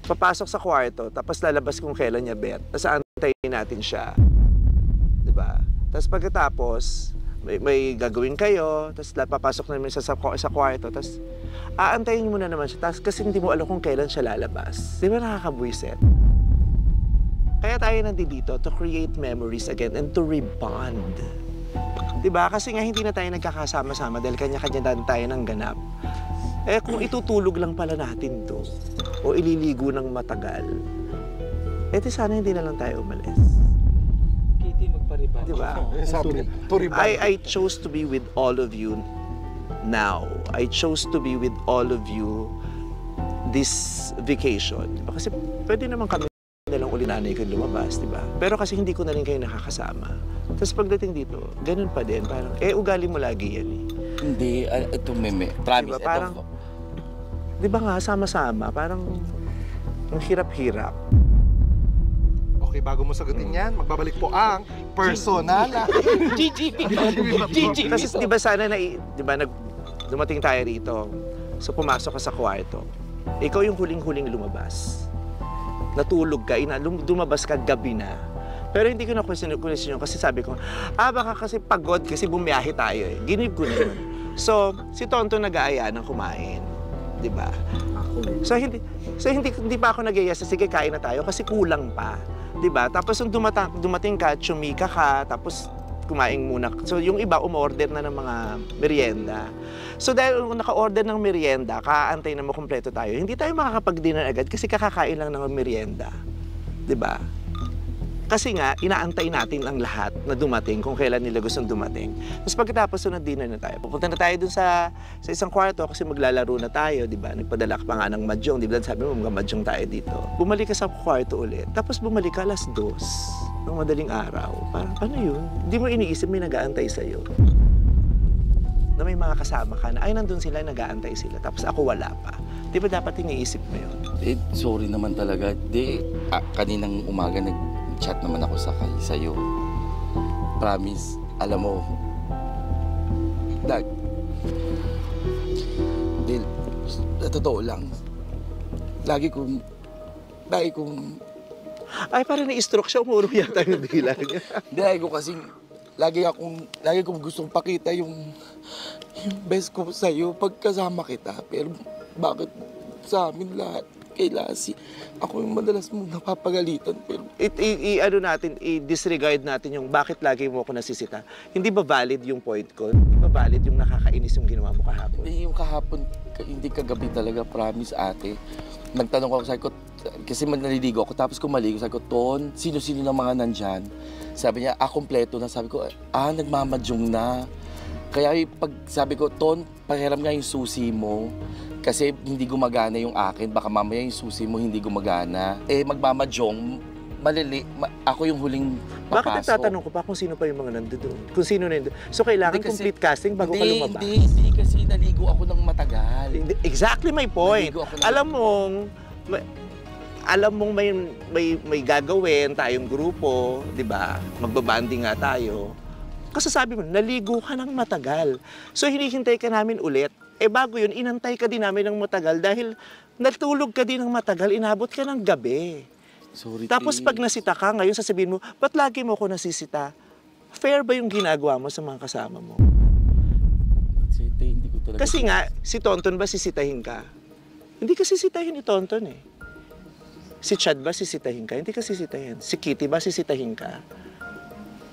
papasok sa kwarto, tapos lalabas kung kailan niya bet. Tapos aantayin natin siya. Diba? Tapos pagkatapos, may gagawin kayo, tapos papasok namin siya sa kwarto, tapos aantayin mo na naman siya, tapos kasi hindi mo alam kung kailan siya lalabas. Di ba nakakabwisit? Kaya tayo nandito to create memories again and to rebond. Diba? Kasi nga hindi na tayo nagkakasama-sama dahil kanya-kanya na tayo ng ganap. Eh kung itutulog lang pala natin to, o ililigo ng matagal, eh di sana hindi na lang tayo umalis. Kitty, magpariban. Diba? I chose to be with all of you now. I chose to be with all of you this vacation. Diba? Kasi pwede naman kami nalang uli nanay ko lumabas, di ba? Pero kasi hindi ko na rin kayo nakakasama. Tapos pagdating dito, ganun pa din. Parang, ugali mo lagi yan eh. Hindi, ito meme. Promise, diba? Parang, di ba nga, sama-sama, parang ang hirap-hirap. Okay, bago mo sagutin yan, magbabalik po ang personal. GG! Kasi di ba sana di ba, dumating tayo rito, so pumasok ka sa kwarto. Ikaw yung huling-huling lumabas. Natulog ka, dumabas ka gabi na. Pero hindi ko na-question yun kasi sabi ko, baka kasi pagod kasi bumiyahe tayo eh. Ginib ko na yun. So, si Tonton nag-aaya ng kumain. Di ba? So, hindi pa ako nag-aaya sa sige, kain na tayo kasi kulang pa. Di ba? Tapos nung dumating ka, tsumika ka, tapos kumain muna. So, yung iba, umorder na ng mga merienda. So, dahil naka-order ng merienda, kaantay na makumpleto tayo, hindi tayo makakapag-dinner agad kasi kakakain lang ng merienda. Diba? Kasi nga, inaantay natin ang lahat na dumating kung kailan nila gustong dumating. Tapos pagkatapos, so, dinner na tayo. Pupunta na tayo dun sa isang kwarto kasi maglalaro na tayo, diba? Nagpadala ka pa nga ng mahjong. Diba? Sabi mo, mga mahjong tayo dito. Bumalik ka sa kwarto ulit. Tapos bumalik ka 2:00 ng madaling araw. Parang, ano yun? Hindi mo iniisip may nag-aantay sa'yo. Na may mga kasama ka na, ay, nandun sila, nag-aantay sila. Tapos ako wala pa. Di ba dapat iniisip mo yun? Sorry naman talaga. Kaninang umaga nag-chat naman ako sa'yo. Promise, alam mo, Dag, na totoo lang, lagi kong ay, parang na-stroke siya, umurong yata yung dila niya. Dahil ko kasing, lagi kong gustong pakita yung best ko sa'yo pagkasama kita. Pero bakit sa amin lahat, kay Lassie, ako yung madalas mong napapagalitan. Pero i-disregard natin yung bakit lagi mo ako nasisita. Hindi ba valid yung point ko? Hindi ba valid yung nakakainis yung ginawa mo kahapon? Yung kahapon, hindi kagabi talaga, promise ate. Nagtanong ako, sabi ko, kasi naliligo ako, tapos kumaligo, sabi ko, Ton, sino-sino ng mga nandyan? Sabi niya, kompleto na. Sabi ko, nagmamadyong na. Kaya pag sabi ko, Ton, pakiram nga yung susi mo. Kasi hindi gumagana yung akin, baka mamaya yung susi mo hindi gumagana. Magmamadyong, ako yung huling papasok. Bakit nagtatanong ko pa kung sino pa yung mga nandoon? Kung sino na yun? So kailangan complete casting bago ka lumabas? Hindi kasi naligo ako ng matagal. Exactly my point. Alam mong may gagawin tayong grupo, di ba? Magbabanding nga tayo. Kasi sabi mo, naligo ka ng matagal. So hinihintay ka namin ulit. Bago yun, inantay ka din namin ng matagal dahil natulog ka din ng matagal, inabot ka ng gabi. Sorry, tapos pag nasita ka, ngayon sasabihin mo, ba't lagi mo ako nasisita? Fair ba yung ginagawa mo sa mga kasama mo? Hindi ko talaga. Kasi nga, si Tonton ba sisitahin ka? Hindi ka sisitahin ni Tonton eh. Si Chad ba sisitahin ka? Hindi ka sisitahin. Si Kitty ba sisitahin ka?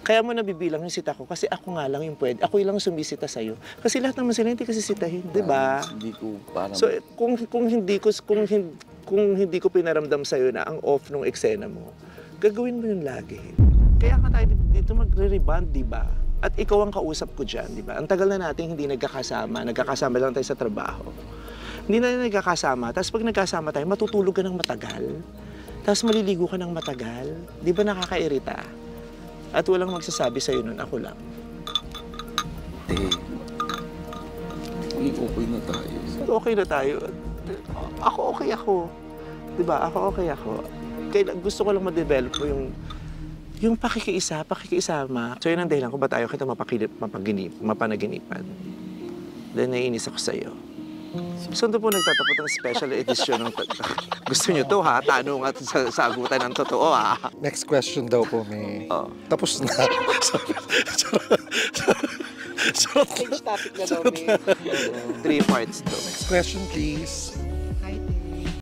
Kaya mo nabibilang yung sita ko kasi ako nga lang yung pwede. Ako lang sumisita sa'yo. Kasi lahat naman sila hindi ka sisitahin, di ba? Hindi ko parang... So, kung hindi ko pinaramdam sa'yo na ang off nung eksena mo, gagawin mo yun lagi. Kaya ka tayo dito magre-rebond, di ba? At ikaw ang kausap ko dyan, di ba? Ang tagal na natin hindi nagkakasama lang tayo sa trabaho. Hindi na nagkakasama. Tapos pag nagkasama tayo, matutulog ka ng matagal. Tapos maliligo ka ng matagal. Di ba nakakairita? At walang magsasabi sa'yo nun, ako lang. Okay na tayo. Okay na tayo. Ako okay ako. Diba? Ako okay ako. Kaya gusto ko lang ma-develop mo yung pakikisama. So yun ang dahilan kung ba't ayaw kita mapanaginipan. Then naiinis ako sa'yo. Sundo po nagtatapos ng special edition ng gusto nyo to ha? Tanong at sagutan ng totoo ha? Next question daw po, may... Oh. Tapos na. Change topic na daw, 3 parts to. Next question, please.